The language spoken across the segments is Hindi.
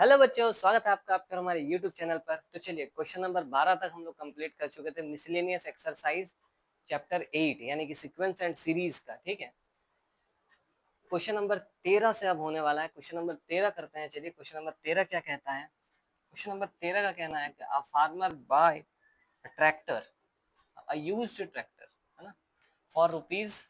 हेलो बच्चों, स्वागत है आपका हमारे YouTube चैनल पर। तो चलिए क्वेश्चन नंबर 12 तक हम लोग कंप्लीट कर चुके थे। मिसलेनियस एक्सरसाइज चैप्टर 8 यानी कि सीक्वेंस एंड सीरीज का। ठीक है, क्वेश्चन नंबर 13 से अब होने वाला है। क्वेश्चन नंबर 13 करते हैं। चलिए क्वेश्चन नंबर 13 क्या कहता है। क्वेश्चन नंबर 13 का कहना है कि a farmer buy tractor, a used tractor, है ना, फॉर रुपीज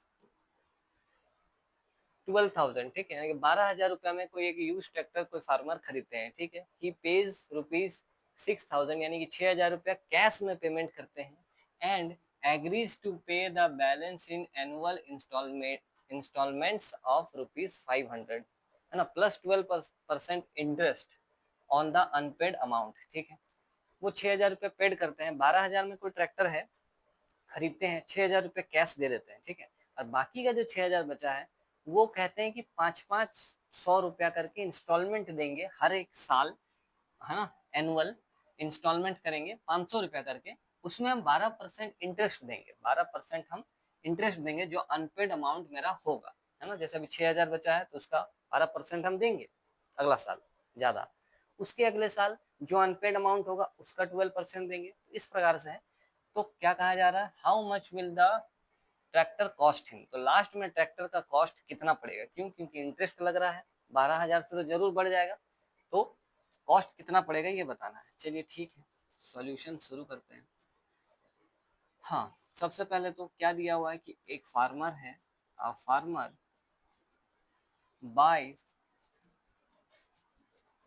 12,000। ठीक है, 12,000 रुपया में कोई एक यूज ट्रैक्टर कोई फार्मर खरीदते हैं। ठीक है, ही पेज रुपीज 6,000 यानी कि 6,000 रुपया कैश में पेमेंट करते हैं and agrees to pay the balance in annual instalments of rupees 500, है ना, plus 12% interest on the unpaid amount. ठीक है, वो 6,000 रुपया पेड करते हैं। 12,000 में कोई ट्रैक्टर है, खरीदते हैं, 6,000 रुपये कैश दे देते हैं। ठीक है, और बाकी का जो 6,000 बचा है वो कहते हैं कि 5-5 100 रुपया करके इंस्टॉलमेंट देंगे हर एक साल, है ना, एनुअल इंस्टॉलमेंट करेंगे 500 रुपया करके। उसमें हम 12% इंटरेस्ट देंगे, 12% हम इंटरेस्ट देंगे जो अनपेड अमाउंट मेरा होगा, है ना। जैसे अभी 6,000 बचा है तो उसका 12% हम देंगे अगला साल ज्यादा। उसके अगले साल जो अनपेड अमाउंट होगा उसका 12% देंगे। इस प्रकार से है। तो क्या कहा जा रहा है, how much will the tractor cost him. तो लास्ट में ट्रैक्टर का कॉस्ट कितना पड़ेगा, क्यों, क्योंकि इंटरेस्ट लग रहा है, 12,000 से तो जरूर बढ़ जाएगा, तो कॉस्ट कितना पड़ेगा ये बताना है। चलिए ठीक है, सॉल्यूशन शुरू करते हैं। हाँ, सबसे पहले तो क्या दिया हुआ है कि एक फार्मर है, a farmer buy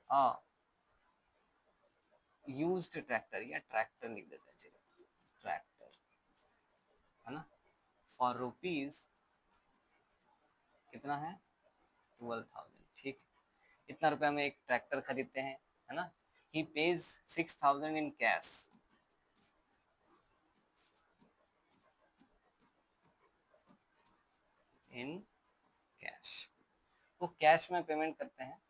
a used tractor, या ट्रैक्टर लिख देते हैं, चलिए ट्रैक्टर, है ना, फॉर रुपीज कितना है 12,000। ठीक, इतना रुपया में एक ट्रैक्टर खरीदते हैं, है ना। He pays 6,000 in cash, in cash, वो कैश में पेमेंट करते हैं,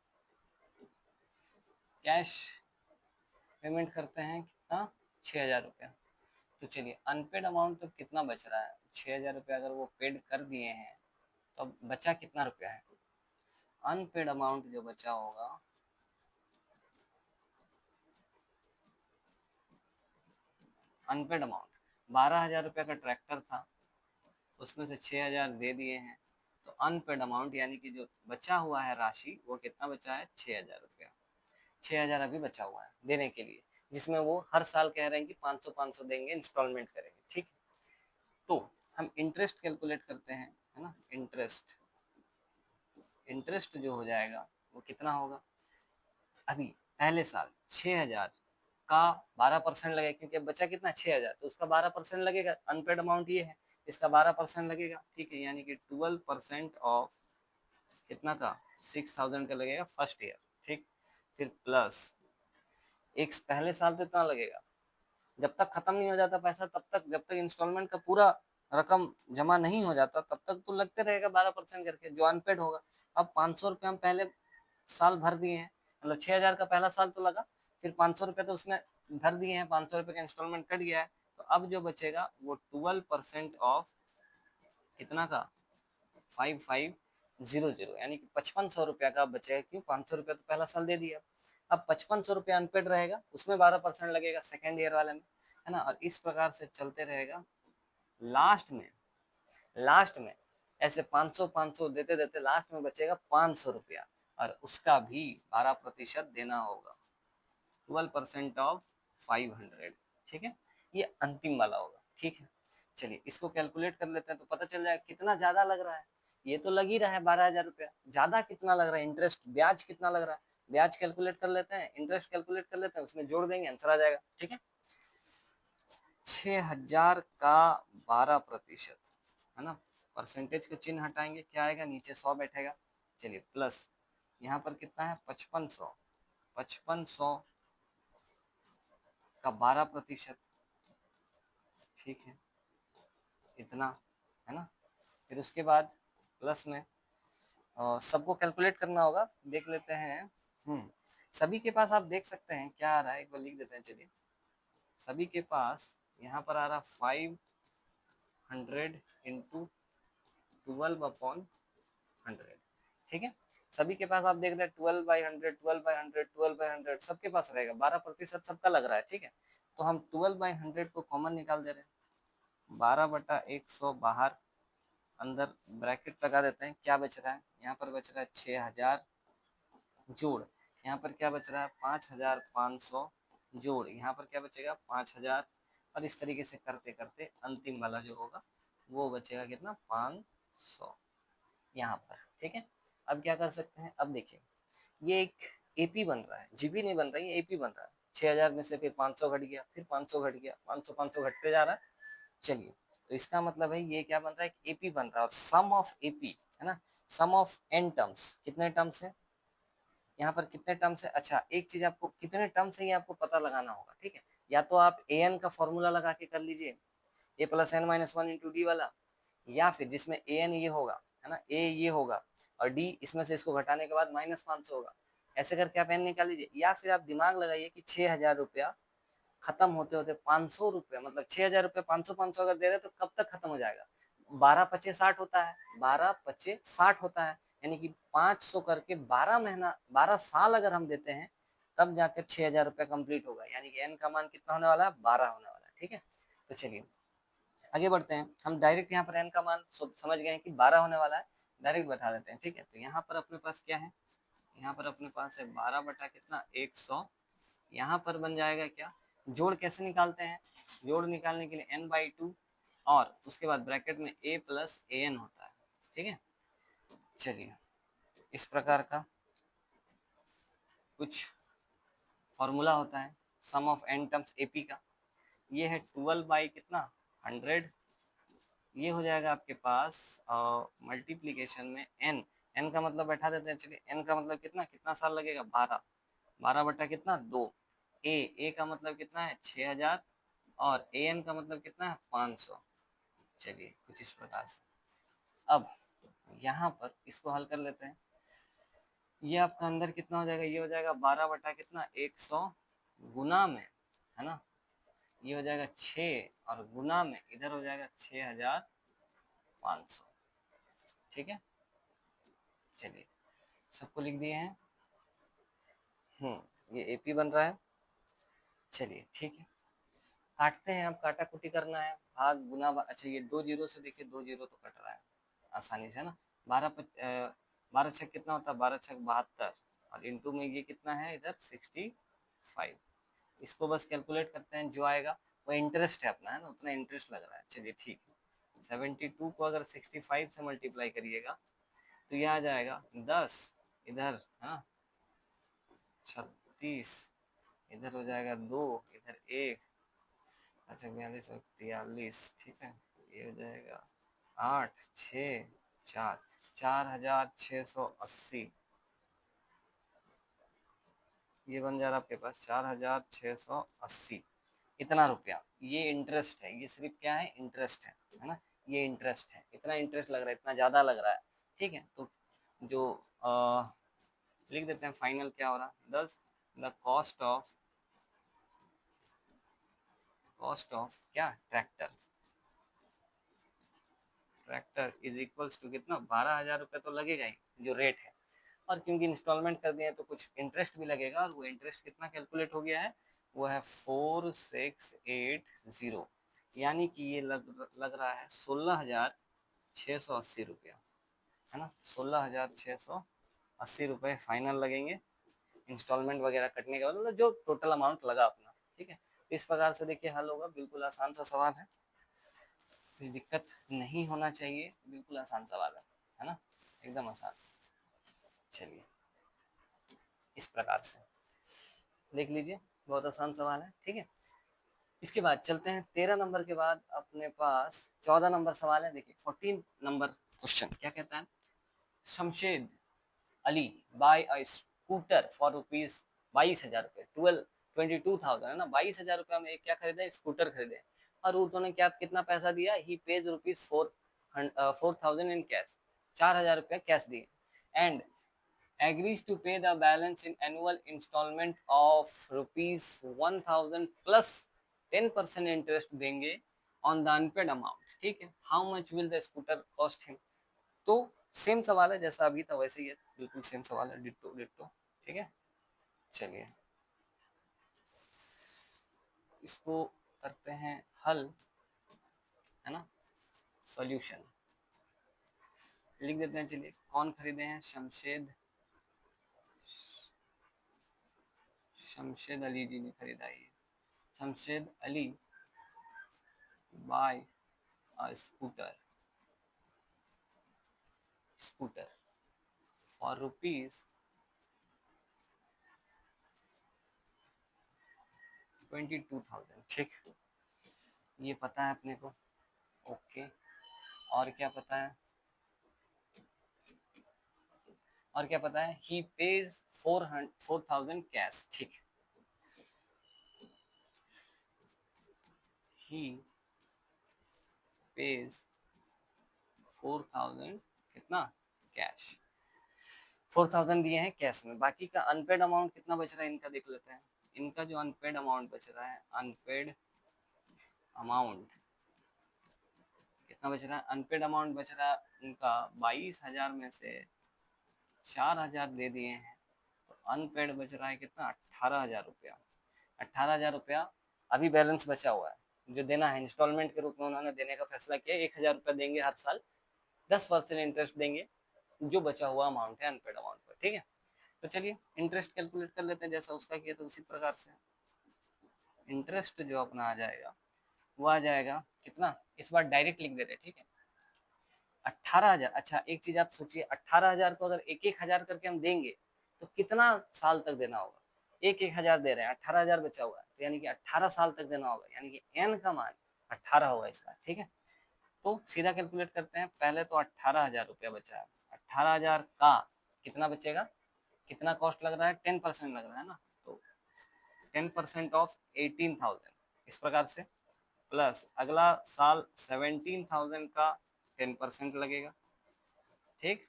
कैश पेमेंट करते हैं कितना, 6,000 रुपया। तो चलिए अनपेड अमाउंट तो कितना बच रहा है, 6,000 रुपया अगर वो पेड कर दिए हैं तो अब बचा कितना रुपया है। अनपेड अमाउंट जो बचा होगा, अनपेड अमाउंट 12,000 रुपया का ट्रैक्टर था, उसमें से 6,000 दे दिए हैं, तो अनपेड अमाउंट यानी कि जो बचा हुआ है राशि वो कितना बचा है, 6,000 रुपया। 6,000 अभी बचा हुआ है देने के लिए, जिसमें वो हर साल कह रहे हैं कि 500-500 देंगे, इंस्टॉलमेंट करेंगे। ठीक है, तो हम इंटरेस्ट कैलकुलेट करते हैं, है ना। इंटरेस्ट, इंटरेस्ट जो हो जाएगा वो कितना होगा, अभी पहले साल 6,000 का 12% लगेगा, क्योंकि अब बचा कितना 6,000, तो उसका 12% लगेगा। अनपेड अमाउंट ये है, इसका 12% लगेगा। ठीक है, यानी कि 12% ऑफ कितना का, 6,000 का लगेगा फर्स्ट ईयर। ठीक, फिर प्लस एक पहले साल तो इतना लगेगा, जब तक खत्म नहीं हो जाता पैसा तब तक, जब तक इंस्टॉलमेंट का पूरा रकम जमा नहीं हो जाता तब तक तो लगते रहेगा 12% करके, जो अनपेड होगा। अब 500 रुपये हम पहले साल भर दिए हैं, मतलब 6,000 का पहला साल तो लगा, फिर 500 रुपये तो उसमें भर दिए हैं, 500 रुपये का इंस्टॉलमेंट कट गया है। तो अब जो बचेगा वो 12% ऑफ कितना का, 5,500, यानी कि 5,500 का बचेगा। क्यों, 500 रुपया तो पहला साल दे दिया, अब 5,500 रुपया अनपेड रहेगा, उसमें 12% लगेगा सेकेंड ईयर वाले में, है ना। और इस प्रकार से चलते रहेगा। लास्ट में, लास्ट में ऐसे 500-500 देते देते लास्ट में बचेगा 500 रुपया, और उसका भी 12% देना होगा, 12% ऑफ 500। ठीक है, ये अंतिम वाला होगा। ठीक है, चलिए इसको कैलकुलेट कर लेते हैं तो पता चल जाएगा कितना ज्यादा लग रहा है। ये तो लग ही रहा है 12,000 रुपया, ज्यादा कितना लग रहा है, इंटरेस्ट ब्याज कितना लग रहा है, ब्याज कैलकुलेट कर लेते हैं, इंटरेस्ट कैलकुलेट कर लेते हैं, उसमें जोड़ देंगे, आंसर आ जाएगा। ठीक है, 6,000 का 12%, है ना, परसेंटेज का चिन्ह हटाएंगे, क्या आएगा, नीचे 100 बैठेगा। चलिए प्लस यहाँ पर कितना है, 5,500, 5,500 का 12%। ठीक है, इतना, है ना। फिर उसके बाद प्लस में सबको कैलकुलेट करना होगा, देख लेते हैं। सभी के पास आप देख सकते हैं क्या आ रहा है, एक बार लिख देते हैं। चलिए सभी के पास यहाँ पर आ रहा 500 इंटू 12/100। ठीक है, सभी के पास आप देख रहे हैं 12/100, 12/100, 12/100 सबके पास रहेगा, 12% सबका लग रहा है, ठीक है। तो हम 12/100 को कॉमन निकाल दे रहे हैं, 12/100 बाहर, अंदर ब्रैकेट लगा देते हैं, क्या बच रहा है, यहाँ पर बच रहा है 6000 जोड़, यहाँ पर क्या बच रहा है 5500 जोड़, यहाँ पर क्या बचेगा 5000, और इस तरीके से करते करते अंतिम वाला जो होगा वो बचेगा कितना 500 यहाँ पर, ठीक है। अब क्या कर सकते हैं, अब देखिए ये एक एपी बन रहा है, जीबी नहीं बन रहा है, ये एपी बन रहा है। 6000 में से फिर 500 घट गया, फिर 500 घट गया, 500 500 घटते जा रहा है। चलिए, तो इसका मतलब है ये क्या बन रहा है, एपी बन रहा है, और सम ऑफ एपी है ना, सम ऑफ एन टर्म्स, कितने टर्म्स है यहाँ पर, कितने टर्म्स है। अच्छा, एक चीज आपको कितने टर्म्स है ये आपको पता लगाना होगा, ठीक है। या तो आप ए एन का फॉर्मूला लगा के कर लीजिए, a plus n minus one into d वाला, या फिर जिसमें ए एन ये होगा है ना, ए ये होगा और डी इसमें से इसको घटाने के बाद -500 होगा, ऐसे करके आप एन निकाल लीजिए। या फिर आप दिमाग लगाइए कि 6000 रुपया खत्म होते होते 500 रुपया, मतलब 6000 रुपया 500 अगर दे रहे तो कब तक खत्म हो जाएगा, 12×5 = 60 होता है, 12×5 = 60 होता है, यानी कि 500 करके 12 महीना 12 साल अगर हम देते हैं तब जाकर 6000 रुपया कंप्लीट होगा, यानी कि एन का मान कितना होने वाला है 12 होने वाला है, ठीक है। तो चलिए आगे बढ़ते हैं, हम डायरेक्ट यहाँ पर एन का मान समझ गए हैं कि 12 होने वाला है, डायरेक्ट बैठा देते हैं, ठीक है। तो यहाँ पर अपने पास क्या है, यहाँ पर अपने पास है 12 बटा कितना 100, यहाँ पर बन जाएगा क्या, जोड़ कैसे निकालते हैं, जोड़ निकालने के लिए n/2 और उसके बाद ब्रैकेट में a प्लस an होता है, ठीक है। चलिए, इस प्रकार का कुछ फॉर्मूला होता है सम ऑफ n टर्म्स एपी का। ये है 12 कितना 100, ये हो जाएगा आपके पास मल्टीप्लीकेशन में n का मतलब बैठा देते हैं, चलिए n का मतलब कितना कितना साल लगेगा 12, 12 बटा कितना 2, ए का मतलब कितना है 6000 और ए एन का मतलब कितना है 500। चलिए कुछ इस प्रकार से, अब यहाँ पर इसको हल कर लेते हैं, ये आपका अंदर कितना हो जाएगा, ये हो जाएगा 12 बटा कितना 100 गुना में है ना, ये हो जाएगा 6 और गुना में इधर हो जाएगा 6500, ठीक है। चलिए सबको लिख दिए हैं, ये एपी बन रहा है। चलिए ठीक है, काटते हैं, अब काटा कुटी करना है, भाग गुना अच्छा ये 2 जीरो से देखिए 2 जीरो तो कट रहा है आसानी से है ना, 12 छक कितना होता है 12 छक 72 और इंटू में ये कितना है इधर 65, इसको बस कैलकुलेट करते हैं, जो आएगा वो इंटरेस्ट है अपना है ना, उतना इंटरेस्ट लग रहा है। चलिए ठीक है, 72 को अगर 65 से मल्टीप्लाई करिएगा तो यह आ जाएगा 10, इधर है ना 36, इधर हो जाएगा 2, इधर 1, अच्छा 42 और 43, ठीक है, ये हो जाएगा 8 6 4, 4680, ये बन जा रहा आपके पास 4680, इतना रुपया, ये इंटरेस्ट है, ये सिर्फ क्या है इंटरेस्ट है ना, ये इंटरेस्ट है, इतना इंटरेस्ट लग रहा है, इतना ज्यादा लग रहा है, ठीक है। तो जो लिख देते हैं फाइनल क्या हो रहा है 10, द कॉस्ट ऑफ क्या ट्रैक्टर इज इक्वल्स टू कितना 12,000 रुपये तो लगेगा ही जो रेट है, और क्योंकि इंस्टॉलमेंट कर दिए तो कुछ इंटरेस्ट भी लगेगा, और वो इंटरेस्ट कितना कैलकुलेट हो गया है, वो है 4680, यानी कि ये लग रहा है 16,680 रुपया है ना, 16,680 रुपये फाइनल लगेंगे इंस्टॉलमेंट वगैरह कटने के बाद, मतलब जो टोटल अमाउंट लगा अपना, ठीक है। इस प्रकार से देखिए हल होगा, बिल्कुल आसान सा सवाल है, कोई दिक्कत नहीं होना चाहिए, बिल्कुल आसान सवाल है ना, एकदम आसान। चलिए इस प्रकार से देख लीजिए, बहुत आसान सवाल है, ठीक है। इसके बाद चलते हैं 13 नंबर के बाद अपने पास 14 नंबर सवाल है, देखिए 14 नंबर क्वेश्चन क्या कहता है, Shamshed Ali buy a scooter for rupees 22,000 रुपये, 22,000 है ना, 22,000 रुपया में एक क्या खरीदे स्कूटर खरीदे, और उन्होंने क्या कितना पैसा दिया, ही पेज रुपीज 4,000 इन कैश, 4,000 रुपया कैश दिए, and agrees to pay the balance in annual installment of rupees 1,000 plus 10% interest देंगे on the unpaid amount, ठीक है। how much will the scooter cost him, तो सेम सवाल है जैसा अभी था वैसे ही है, बिल्कुल सेम सवाल है, डिट्टो डिट्टो। ठीक है, चलिए इसको करते हैं हल, है ना, सॉल्यूशन लिख देते हैं। चलिए, कौन खरीदे हैं? शमशेद अली जी ने खरीदा है। Shamshed Ali buy a scooter for ₹22,000। ठीक, ये पता है अपने को। ओके, और क्या पता है? और क्या पता है? ही पेज 4,000 कैश। ठीक, ही पेज 4,000 कितना? कैश। 4,000 दिए हैं कैश में, बाकी का अनपेड अमाउंट कितना बच रहा है इनका देख लेते हैं। इनका जो अनपेड अमाउंट बच रहा है, अनपेड अमाउंट कितना बच रहा है? अनपेड अमाउंट बच रहा है उनका 22,000 में से 4,000 दे दिए हैं, तो अनपेड बच रहा है कितना? 18,000 रुपया। 18,000 रुपया अभी बैलेंस बचा हुआ है जो देना है, इंस्टॉलमेंट के रूप में उन्होंने देने का फैसला किया। 1,000 रुपया देंगे हर साल, 10% इंटरेस्ट देंगे जो बचा हुआ अमाउंट है अनपेड अमाउंट पर। ठीक है, तो चलिए इंटरेस्ट कैलकुलेट कर लेते हैं, जैसा उसका किया तो उसी प्रकार से इंटरेस्ट जो अपना आ जाएगा वो आ जाएगा कितना? इस बार डायरेक्ट लिख दे रहे, ठीक है, 18,000। अच्छा, एक चीज आप सोचिए, 18,000 को अगर एक एक हजार करके हम देंगे तो कितना साल तक देना होगा? एक एक हजार दे रहे हैं, 18,000 बचा हुआ है, तो यानी कि 18 साल तक देना होगा, यानी कि एन का मान 18 होगा इस बार। ठीक है, तो सीधा कैलकुलेट करते हैं। पहले तो 18,000 रुपया बचा है, 18,000 का कितना बचेगा? कितना कॉस्ट लग रहा है? 10% लग रहा है ना, तो 10% ऑफ 18,000 इस प्रकार से, प्लस अगला साल 17,000 का 10% लगेगा। ठीक,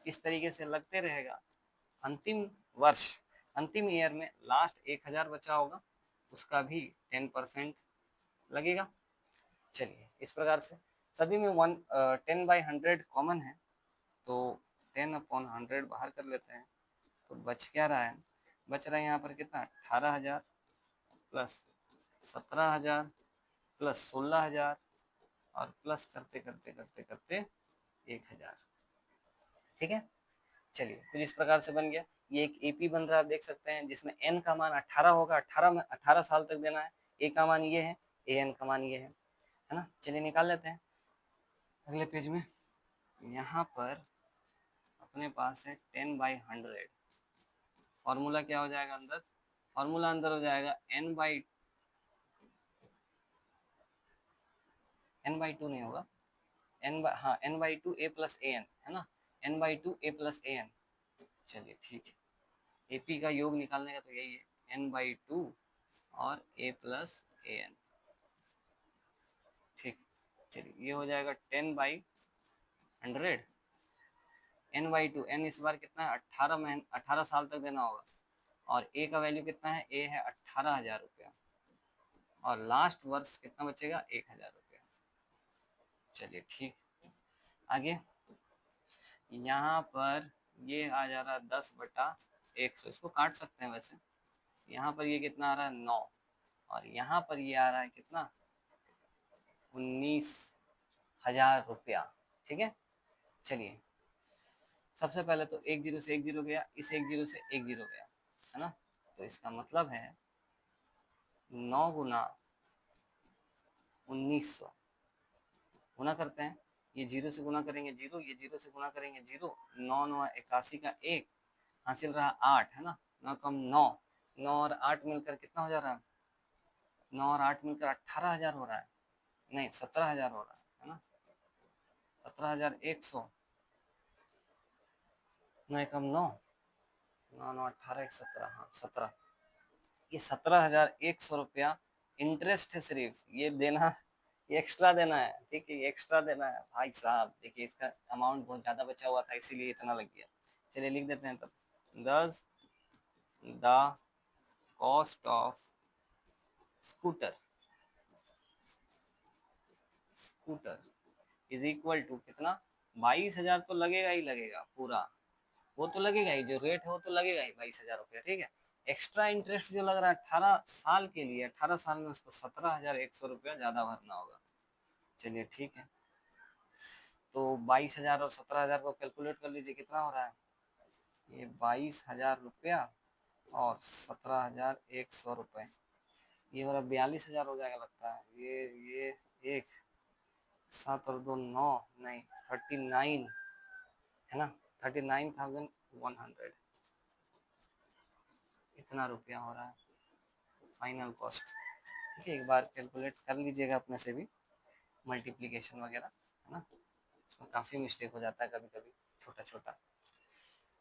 इस तरीके से लगते रहेगा। अंतिम वर्ष, अंतिम ईयर में लास्ट 1,000 बचा होगा, उसका भी 10% लगेगा। चलिए इस प्रकार से सभी में 10/100 कॉमन है, तो 10/100 बाहर कर लेते हैं, तो बच क्या रहा है? बच रहा है यहाँ पर कितना? 18,000 प्लस 17,000 प्लस 16,000 और प्लस करते करते करते करते 1,000। ठीक है, चलिए कुछ इस प्रकार से बन गया। ये एक एपी बन रहा है, आप देख सकते हैं, जिसमें एन का मान 18 होगा, 18 में 18 साल तक देना है। ए का मान ये है, ए एन का मान ये है ना। चलिए निकाल लेते हैं अगले पेज में। यहाँ पर अपने पास है 10/100। फॉर्मूला क्या हो जाएगा अंदर? फॉर्मूला अंदर हो जाएगा n/2 नहीं होगा, हाँ n/2 a plus A N, है ना, n/2 a plus A N. चलिए ठीक है, एपी का योग निकालने का तो यही है, n/2 और a प्लस ए एन। ठीक, चलिए ये हो जाएगा 10/100। n/2, n इस बार कितना है? 18 साल तक देना होगा, और a का वैल्यू कितना है? a है 18,000 रुपया, और लास्ट वर्ष कितना बचेगा? 1,000 रुपया। चलिए ठीक, आगे यहाँ पर ये आ जा रहा है 10/100, इसको काट सकते हैं वैसे। यहाँ पर ये कितना आ रहा है? 9, और यहाँ पर ये आ रहा है कितना? 19,000 रुपया। ठीक है, चलिए सबसे पहले तो 1 0 से 1 0 गया, इस 1 0 से 1 0 गया, है ना, तो इसका मतलब है 9 गुना 1900 गुना करते हैं। ये 0 से गुना करेंगे 0, ये 0 से गुना करेंगे 0, 9 9 81 का 1 हासिल रहा 8, है ना, 9 कम 9, 9 और 8 मिलकर कितना हो जा रहा है? 9 और 8 मिलकर 18,000 हो रहा है, नहीं 17,000 हो रहा है ना, 17,100, 9 कम 9, 9 9 18 1 17, हाँ 17, ये 17,100 रुपया इंटरेस्ट है सिर्फ, ये देना, ये एक्स्ट्रा देना है। ठीक है, ये एक्स्ट्रा देना है भाई साहब। देखिए इसका अमाउंट बहुत ज़्यादा बचा हुआ था, इसीलिए इतना लग गया। चलिए लिख देते हैं तब, thus the cost of scooter scooter is equal to कितना? 22,000 तो लगेगा ही लगेगा, पूरा वो तो लगेगा ही, जो रेट है वो तो लगेगा ही 22,000 रुपया, ठीक है। एक्स्ट्रा इंटरेस्ट जो लग रहा है 18 साल के लिए, 18 साल में उसको 17,100 रुपया ज्यादा भरना होगा। चलिए ठीक है, तो 22,000 और 17,000 को कैलकुलेट कर लीजिए कितना हो रहा है। ये 22,000 रुपया और 17,100 रुपये, ये वाला 42,000 हो जाएगा लगता है। ये एक 7 और 2 9, नहीं 39 है ना, 39,100, इतना रुपया हो रहा है फाइनल कॉस्ट। ठीक है, एक बार कैलकुलेट कर लीजिएगा अपने से भी, मल्टीप्लिकेशन वगैरह है ना, उसमें काफ़ी मिस्टेक हो जाता है कभी कभी, छोटा छोटा।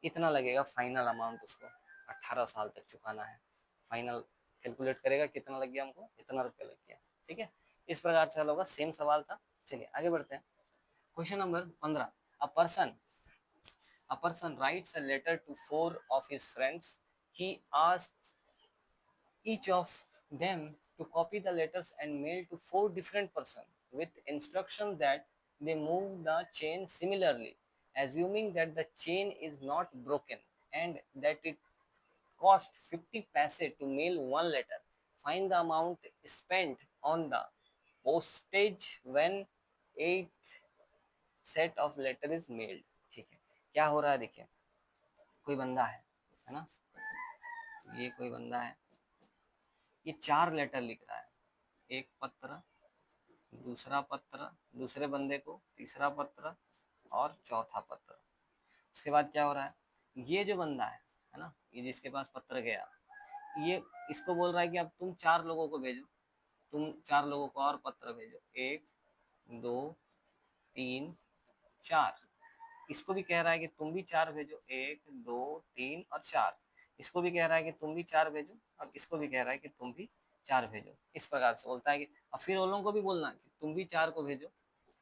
इतना लगेगा फाइनल अमाउंट, उसको 18 साल तक चुकाना है। फाइनल कैलकुलेट करेगा कितना लग गया हमको, इतना रुपया लग गया। ठीक है, इस प्रकार से हल होगा, सेम सवाल था। चलिए आगे बढ़ते हैं। Question number 15, a person writes a letter to 4 of his friends. He asks each of them to copy the letters and mail to 4 different persons with instruction that they move the chain similarly, assuming that the chain is not broken and that it cost 50 paise to mail one letter. Find the amount spent on the postage when 8 set of letter is mailed. ठीक है, क्या हो रहा है देखिए, कोई बंदा है ना, ये कोई बंदा है, ये 4 लेटर लिख रहा है, एक पत्र, दूसरा पत्र दूसरे बंदे को, तीसरा पत्र और चौथा पत्र। उसके बाद क्या हो रहा है, ये जो बंदा है ना, ये जिसके पास पत्र गया, ये इसको बोल रहा है कि अब तुम 4 लोगों को भेजो, तुम 4 लोगों को और पत्र भेजो, 1 2 3 4। इसको भी कह रहा है कि तुम भी 4 भेजो, 1 2 3 और 4। इसको भी कह रहा है कि तुम भी 4 भेजो, और इसको भी कह रहा है कि तुम भी 4 भेजो। इस प्रकार से बोलता है कि, और फिर उन लोगों को भी बोलना कि तुम भी 4 को भेजो,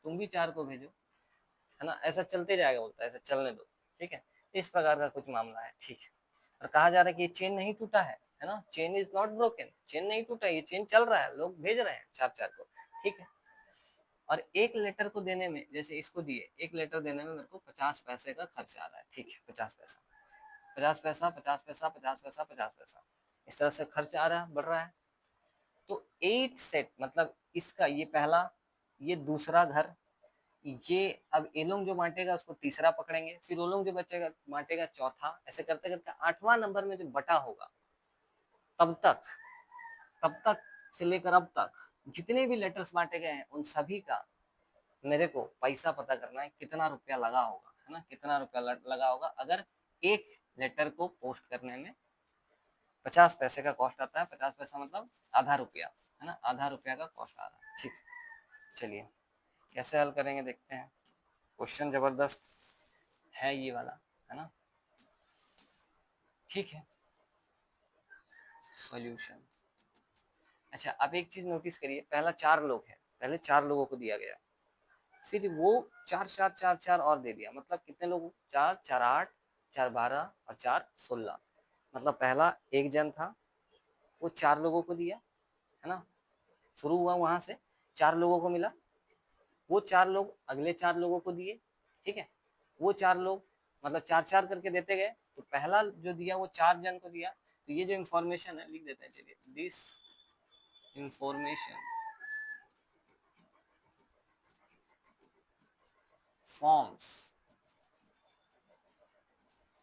तुम भी 4 को भेजो, है ना, ऐसा चलते जाएगा, बोलता है ऐसा चलने दो। ठीक है, इस प्रकार का कुछ मामला है। ठीक है, और कहा जा रहा है कि ये चेन नहीं टूटा है ना, chain is not broken, chain नहीं टूटा, ये चेन चल रहा है, लोग भेज रहे हैं 4 को। ठीक है, और एक लेटर को देने में, जैसे इसको दिए, एक लेटर देने में मेरे को 50 पैसे का खर्च आ रहा है। ठीक है, 50 पैसा, 50 पैसा, 50 पैसा, 50 पैसा, 50 पैसा, इस तरह से खर्च आ रहा है, बढ़ रहा है। तो 8 सेट, मतलब इसका ये पहला, ये दूसरा घर, ये अब ये लोग जो बांटेगा उसको तीसरा पकड़ेंगे, फिर वो लोग जो बचेगा बांटेगा चौथा, ऐसे करते करते 8वां नंबर में जो बटा होगा, तब तक से लेकर अब तक जितने भी लेटर्स बांटे गए हैं उन सभी का मेरे को पैसा पता करना है, कितना रुपया लगा होगा, है ना, कितना रुपया लगा होगा। अगर एक लेटर को पोस्ट करने में 50 पैसे का कॉस्ट आता है, 50 पैसा मतलब आधा रुपया, है ना, आधा रुपया का कॉस्ट आ रहा है। ठीक, चलिए कैसे हल करेंगे देखते हैं। क्वेश्चन जबरदस्त है ये वाला, है ना। ठीक है, सॉल्यूशन। अच्छा, अब एक चीज नोटिस करिए, पहला 4 लोग है, पहले 4 लोगों को दिया गया, फिर वो 4 4 4 4 और दे दिया, मतलब कितने लोग, 4 4 8, 4 12 और 4 16। मतलब पहला एक जन था, वो 4 लोगों को दिया, है ना, शुरू हुआ वहां से, 4 लोगों को मिला, वो 4 लोग अगले 4 लोगों को दिए। ठीक है, वो 4 लोग मतलब 4 4 करके देते गए, तो पहला जो दिया वो 4 जन को दिया। तो ये जो इंफॉर्मेशन है लिख देते हैं, चलिए, this information forms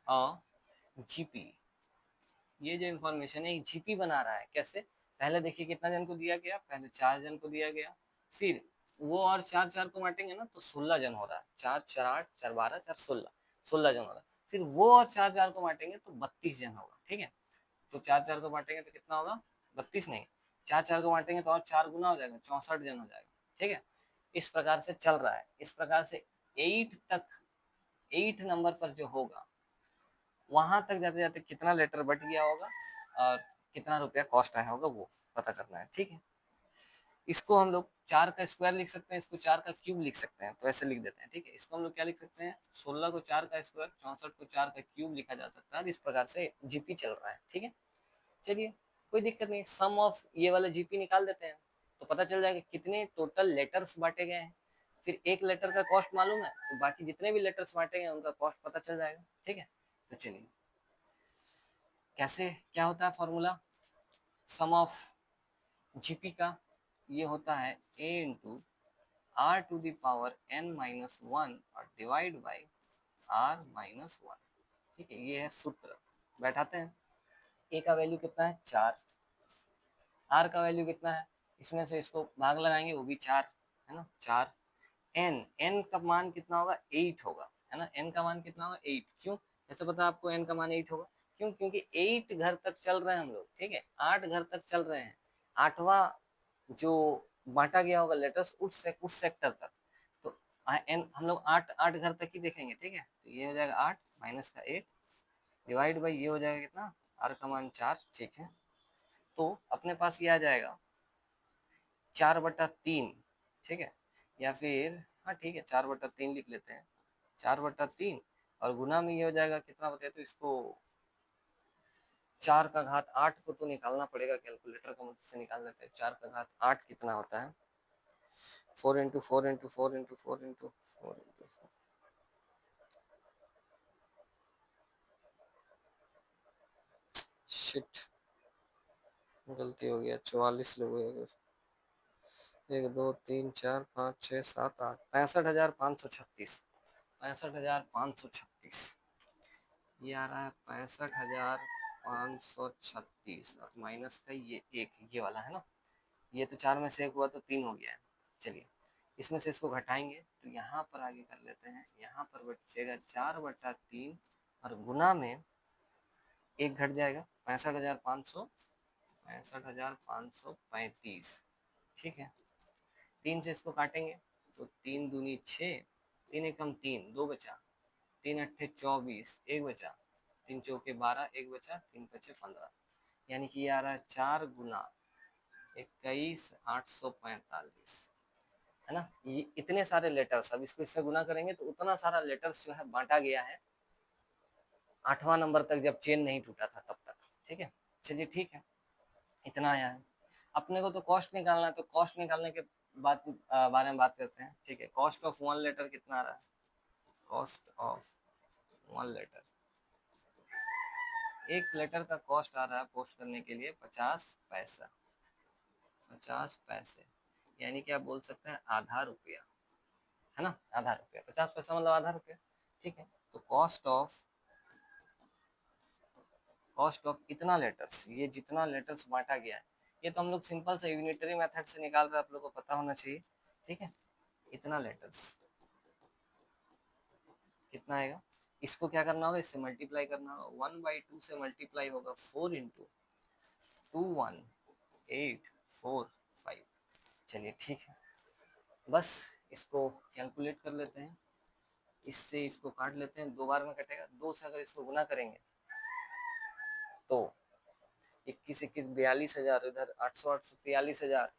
a GP. ये जो इंफॉर्मेशन है जीपी बना रहा है, कैसे, पहले देखिए कितना जन को दिया गया, पहले 4 जन को दिया गया, फिर वो और 4 4 को बांटेंगे ना तो 16 जन हो रहा है, 4 4 8 4 12 4 16, 16 जन हो रहा है। फिर वो और 4 4 को बांटेंगे तो 32 जन होगा। ठीक है, तो 4 4 को बांटेंगे तो कितना होगा, 32 नहीं, 4 4 को बांटेंगे तो और 4 गुना हो जाएगा, 64 जन हो जाएगा। ठीक है, इस प्रकार से चल रहा है। इस प्रकार से 8 तक, 8 नंबर पर जो होगा वहां तक जाते जाते कितना लेटर बट गया होगा और कितना रुपया कॉस्ट आया होगा वो पता करना है। ठीक है, इसको हम लोग 4 का स्क्वायर लिख सकते हैं, इसको 4 का क्यूब लिख सकते हैं, तो ऐसे लिख देते हैं। ठीक है, इसको हम लोग क्या लिख सकते हैं, 16 को 4 का स्क्वायर, 64 को 4 का क्यूब लिखा जा सकता है। इस प्रकार से जीपी चल रहा है। ठीक है, चलिए कोई दिक्कत नहीं, सम ऑफ ये वाला जीपी निकाल देते हैं तो पता चल जाएगा कितने टोटल लेटर्स बांटे गए हैं। फिर एक लेटर का कॉस्ट मालूम है तो बाकी जितने भी लेटर्स बांटे गए उनका कॉस्ट पता चल जाएगा। ठीक है, तो चलिए कैसे क्या होता है फॉर्मूला, सम ऑफ जीपी का ये होता है a into r to the power n minus one और divide by r minus one. ठीक है, ये है सूत्र। बैठाते हैं। a का वैल्यू कितना है 4, r का वैल्यू कितना है, इसमें से इसको भाग लगाएंगे वो भी 4 है ना, 4। n का मान कितना होगा 8 होगा, है ना, n का मान कितना होगा 8। क्यों ऐसे पता आपको n का मान 8 होगा? क्यों? क्योंकि 8 घर तक चल रहे हैं हम लोग, ठीक है, 8 घर तक चल रहे हैं। 8वां जो बांटा गया होगा लेटर्स उस सेक्टर तक, तो n हम लोग 8 घर तक ही देखेंगे, ठीक है। तो ये हो जाएगा 8 माइनस का 8 डिवाइड बाई ये हो जाएगा कितना, r का मान 4, ठीक है। तो अपने पास ये आ जाएगा 4/3, ठीक है, या फिर हाँ ठीक है 4/3 लिख लेते हैं, 4/3 और गुना में ये हो जाएगा कितना बताए, तो इसको 4 का घात 8 को तो निकालना पड़ेगा, कैलकुलेटर का मदद से निकाल लेते हैं। 4 का घात 8 कितना होता है, 4 into 4 into 4 into 4 into 4 into 4, shit गलती हो गया, 44 लोग हो, 1 2 3 4 5 6 7 8, 65,536, 65,536, ये आ रहा है 65,536 और माइनस का ये एक, ये वाला है ना, ये तो 4 में से एक हुआ तो 3 हो गया है। चलिए इसमें से इसको घटाएंगे तो यहाँ पर आगे कर लेते हैं, यहाँ पर बचेगा 4/3 और गुना में एक घट जाएगा 65,535, ठीक है। 3 से इसको काटेंगे तो 3 दूनी 6, 3 एकम 3, 2 बचा, 3 अट्ठे 24, एक बचा, 3 चौके 12, एक बचा, 3 पचे 15, यानी कि ये आ रहा है 4 गुना 21,845, है ना। ये इतने सारे लेटर्स, अब इसको इससे गुना करेंगे तो उतना सारा लेटर्स जो है बांटा गया है 8वां नंबर तक, जब चेन नहीं टूटा था तब तक, ठीक है। चलिए ठीक है, इतना आया है। अपने को तो कॉस्ट निकालना है, तो कॉस्ट निकालने के बारे में बात करते हैं, ठीक है। कॉस्ट ऑफ वन लेटर कितना आ रहा है, कॉस्ट ऑफ वन लेटर, एक लेटर का कॉस्ट आ रहा है पोस्ट करने के लिए 50 पैसा, 50 पैसे, यानी कि आप बोल सकते हैं आधा रुपया, है ना, आधा रुपया, 50 पैसा मतलब आधा रुपया, ठीक है। तो कॉस्ट ऑफ इतना लेटर्स, ये जितना लेटर्स बांटा गया है, ये तो हम लोग सिंपल से यूनिटरी मेथड से निकाल रहे हैं, आप लोगों को पता होना चाहिए, ठीक है। इतना लेटर्स कितना आएगा, इसको क्या करना होगा, इससे मल्टीप्लाई करना होगा, 1/2 से मल्टीप्लाई होगा 4 इंटू 21845। चलिए ठीक है, बस इसको कैलकुलेट कर लेते हैं, इससे इसको काट लेते हैं, 2 बार में कटेगा, 2 से अगर इसको गुना करेंगे तो 21 21 42,000, इधर 800 800 43,000,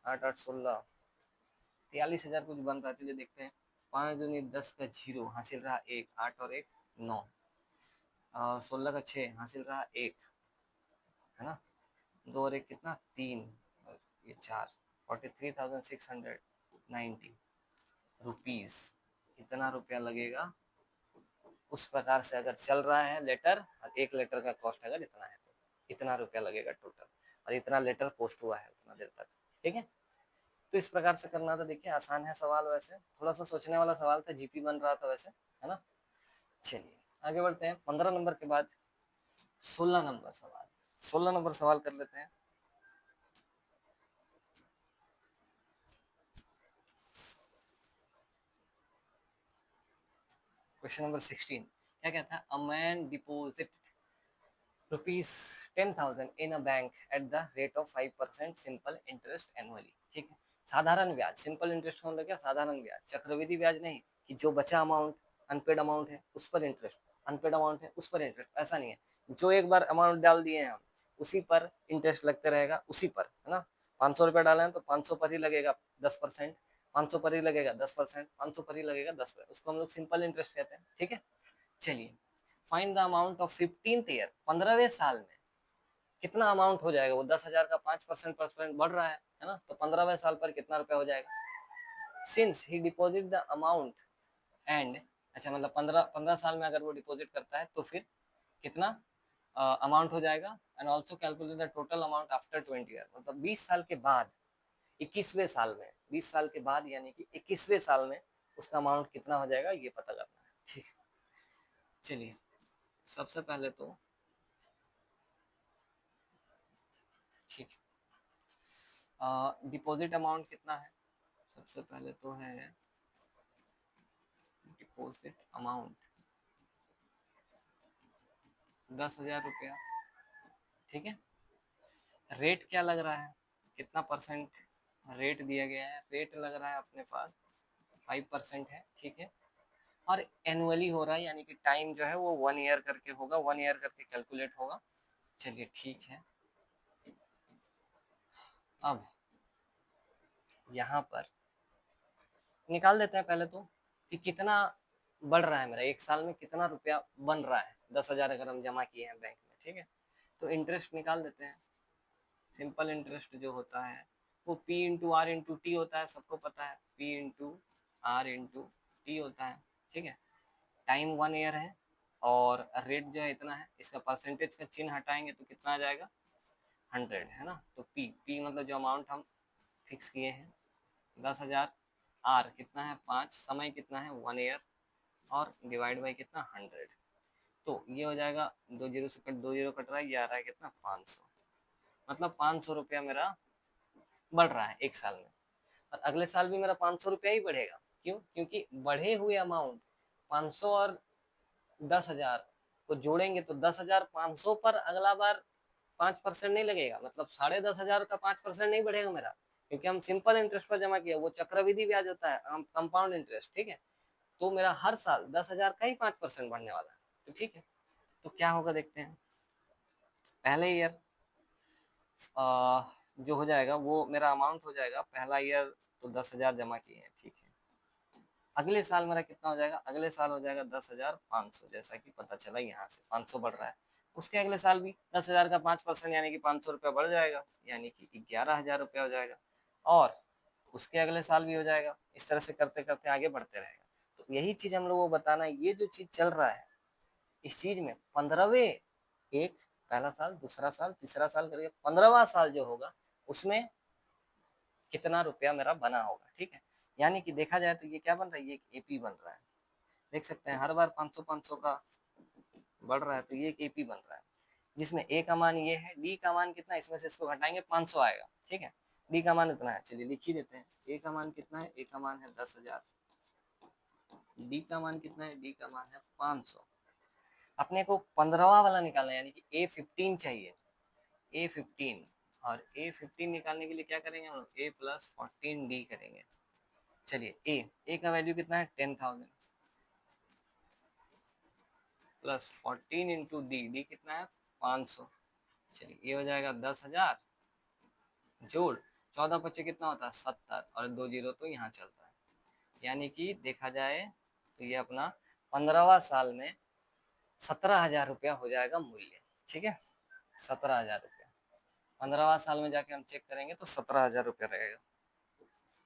8 8 16 43,000 कुछ बन रहा है। चलिए देखते हैं, 5 दूनी 10 का 0 हासिल रहा 1, 8 और 1 9, 16 का 6 हासिल रहा 1, है ना, 2 और 1 कितना 3 और ये 4, 43,690 रुपीज, इतना रुपया लगेगा। उस प्रकार से अगर चल रहा है लेटर और एक लेटर का कॉस्ट अगर इतना है तो इतना रुपया लगेगा टोटल, और इतना लेटर पोस्ट हुआ है उतना देर तक, ठीक है। तो इस प्रकार से करना था। देखिए आसान है सवाल, वैसे थोड़ा सा सोचने वाला सवाल था, जीपी बन रहा था वैसे, है ना। चलिए आगे बढ़ते हैं, 15 नंबर के बाद 16 नंबर सवाल, 16 नंबर सवाल कर लेते हैं। क्वेश्चन नंबर 16 क्या कहता है, a man deposit ₹10,000 in a bank at the rate of 5% simple interest annually, ठीक है। साधारण ब्याज, सिंपल इंटरेस्ट मतलब क्या, साधारण ब्याज, चक्रवृद्धि ब्याज नहीं कि जो बचा अमाउंट अनपेड अमाउंट है उस पर इंटरेस्ट, अनपेड अमाउंट है उस पर इंटरेस्ट, ऐसा नहीं है। जो एक बार अमाउंट डाल दिए हैं हम उसी पर इंटरेस्ट लगते रहेगा, उसी पर, है ना। 500 रुपया डाले हैं तो 500 पर ही लगेगा 10%, 500 पर ही लगेगा 10%, 500 पर ही लगेगा 10%, उसको हम लोग सिंपल इंटरेस्ट कहते हैं, ठीक है। चलिए find the amount of 15th year, 15वें साल में कितना अमाउंट हो जाएगा, वो 10,000 का 5% बढ़ रहा है ना, तो 15वें साल पर कितना रुपया हो जाएगा। Since he deposit the amount and अच्छा मतलब 15 साल में अगर वो डिपॉजिट करता है तो फिर कितना अमाउंट हो जाएगा, and also calculate the total amount after 20 year, मतलब 20 साल के बाद, 21वें साल में, 20 साल के बाद यानी कि 21वें साल में उसका अमाउंट कितना हो जाएगा ये पता करना है। ठीक है, चलिए सबसे पहले तो ठीक है, डिपॉजिट अमाउंट कितना है, सबसे पहले तो है डिपॉजिट अमाउंट 10,000 रुपया। ठीक है, रेट क्या लग रहा है, कितना परसेंट रेट दिया गया है, रेट लग रहा है अपने पास 5% है। ठीक है, और एनुअली हो रहा है, यानी कि टाइम जो है वो 1 ईयर करके होगा, 1 ईयर करके कैलकुलेट होगा। चलिए ठीक है, अब यहाँ पर निकाल देते हैं पहले तो कि कितना बढ़ रहा है मेरा, एक साल में कितना रुपया बन रहा है, 10,000 अगर हम जमा किए हैं बैंक में। ठीक है, तो इंटरेस्ट निकाल देते हैं। सिंपल इंटरेस्ट जो होता है वो P into R into T होता है, सबको पता है, P into R into T होता है। ठीक है, टाइम 1 ईयर है और रेट जो है इतना है, इसका परसेंटेज का चिन्ह हटाएंगे तो कितना आ जाएगा, 100 है ना। तो पी पी मतलब जो अमाउंट हम फिक्स किए हैं 10,000, आर कितना है 5, समय कितना है 1 ईयर, और डिवाइड बाई कितना 100। तो ये हो जाएगा, 2 जीरो से कट 2 जीरो कट रहा है, ये आ रहा है कितना 500, मतलब 500 रुपया मेरा बढ़ रहा है एक साल में। और अगले साल भी मेरा 500 रुपया ही बढ़ेगा, क्यों, क्योंकि बढ़े हुए अमाउंट 500 और 10,000 को जोड़ेंगे तो 10,500 पर अगला बार 5% नहीं लगेगा, मतलब 10,500 का 5% नहीं बढ़ेगा मेरा, क्योंकि हम सिंपल इंटरेस्ट पर जमा किया, वो चक्रवृद्धि ब्याज होता है, कंपाउंड इंटरेस्ट। ठीक है, तो मेरा हर साल 10,000 का ही 5% बढ़ने वाला है। तो ठीक है, तो क्या होगा देखते हैं। पहले ईयर जो हो जाएगा वो मेरा अमाउंट हो जाएगा, पहला ईयर तो 10,000 जमा किए हैं। ठीक है, अगले साल मेरा कितना हो जाएगा, अगले साल हो जाएगा 10,500, जैसा कि पता चला यहाँ से 500 बढ़ रहा है। उसके अगले साल भी 10,000 का 5% यानी कि 500 रुपया बढ़ जाएगा, यानी कि 11,000 रुपया हो जाएगा, और उसके अगले साल भी हो जाएगा। इस तरह से करते करते आगे बढ़ते रहेगा। तो यही चीज हम लोग को बताना है, ये जो चीज चल रहा है इस चीज में 15वें, एक पहला साल, दूसरा साल, तीसरा साल करके 15वां साल जो होगा उसमें कितना रुपया मेरा बना होगा। ठीक है, यानी कि देखा जाए तो ये क्या बन रहा है, ये एक एपी बन रहा है। देख सकते हैं हर बार 500-500 का बढ़ रहा है, तो ये एक एपी बन रहा है, जिसमें ए का मान ये है, डी का मान कितना, इसमें से इसको घटाएंगे 500 आएगा। ठीक है, डी का मान इतना है, चलिए लिख ही देते हैं। ए का मान कितना है, ए का मान है 10,000, डी का मान कितना है, डी का मान है 500। अपने को 15वां वाला निकालना है, यानी कि A15 चाहिए, A15, और A15 निकालने के लिए क्या करेंगे हम लोग, A प्लस 14D करेंगे। चलिए ए का वैल्यू कितना है 10,000 प्लस 14 इंटू डी, डी कितना है 500। चलिए ये हो जाएगा 10,000 जोड़ 14 25 कितना होता है 70, और 2 जीरो तो यहाँ चलता है, यानी कि देखा जाए तो ये अपना 15वां साल में 17,000 रुपया हो जाएगा मूल्य। ठीक है, 17,000 रुपया 15वां साल में जाके हम चेक करेंगे तो 17,000 रुपया रहेगा।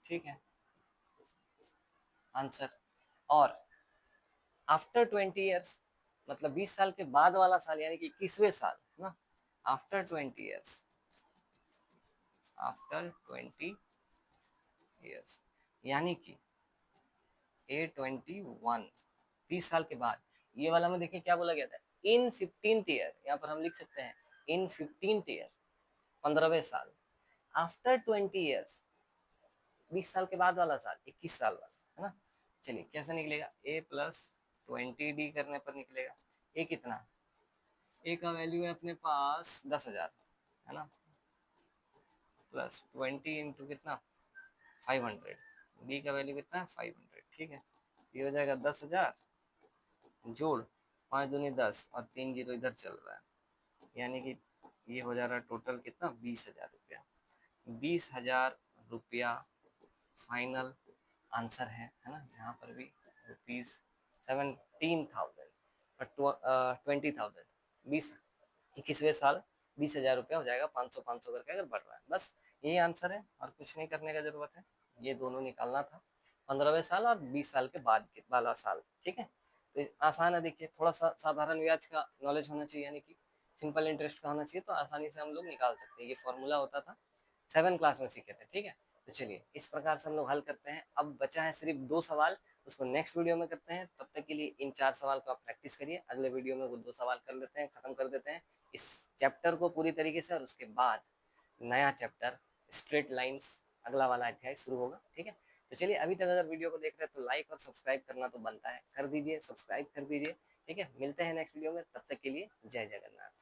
ठीक है आंसर। और आफ्टर 20 ईयर्स, मतलब 20 साल के बाद वाला साल, यानी कि 21वें साल है ना, आफ्टर 20 ईयर्स, आफ्टर 20 ईयर्स, यानी कि A21, 20 साल के बाद, ये वाला में देखिए क्या बोला गया था, इन 15th ईयर, यहाँ पर हम लिख सकते हैं इन 15th ईयर, 15वें साल, आफ्टर 20 ईयर्स, 20 साल के बाद वाला साल, 21 साल वाला है ना। चलिए कैसे निकलेगा, A प्लस 20D करने पर निकलेगा। ए कितना, ए का वैल्यू है अपने पास 10,000 है ना, प्लस 20 इंटू कितना 500, डी का वैल्यू कितना है 500। ठीक है, ये हो जाएगा 10,000 जोड़ 5 दूनी 10 और 3 जीरो इधर चल रहा है, यानी कि ये हो जा रहा है टोटल कितना 20,000 रुपया। 20,000 रुपया फाइनल आंसर है ना, यहाँ पर भी ₹17,000 और 20,000, 21वें साल 20,000 रुपया हो जाएगा, 500-500 करके अगर बढ़ रहा है। बस यही आंसर है, और कुछ नहीं करने का जरूरत है, ये दोनों निकालना था। 15वें साल और 20 साल के बाद के वाला साल, ठीक है। तो आसान है, देखिए थोड़ा सा साधारण ब्याज का नॉलेज होना चाहिए, यानी कि सिंपल इंटरेस्ट का होना चाहिए, तो आसानी से हम लोग निकाल सकते हैं। ये फॉर्मूला होता था, 7 क्लास में सीखे थे, ठीक है। तो चलिए इस प्रकार से हम लोग हल करते हैं। अब बचा है सिर्फ 2 सवाल, उसको नेक्स्ट वीडियो में करते हैं। तब तक के लिए इन 4 सवाल को आप प्रैक्टिस करिए। अगले वीडियो में वो 2 सवाल कर लेते हैं, खत्म कर देते हैं इस चैप्टर को पूरी तरीके से, और उसके बाद नया चैप्टर स्ट्रेट लाइंस अगला वाला अध्याय शुरू होगा, ठीक है। तो चलिए, अभी तक अगर वीडियो को देख रहे हैं तो लाइक और सब्सक्राइब करना तो बनता है, कर दीजिए, सब्सक्राइब कर दीजिए, ठीक है। मिलते हैं नेक्स्ट वीडियो में, तब तक के लिए जय जगन्नाथ।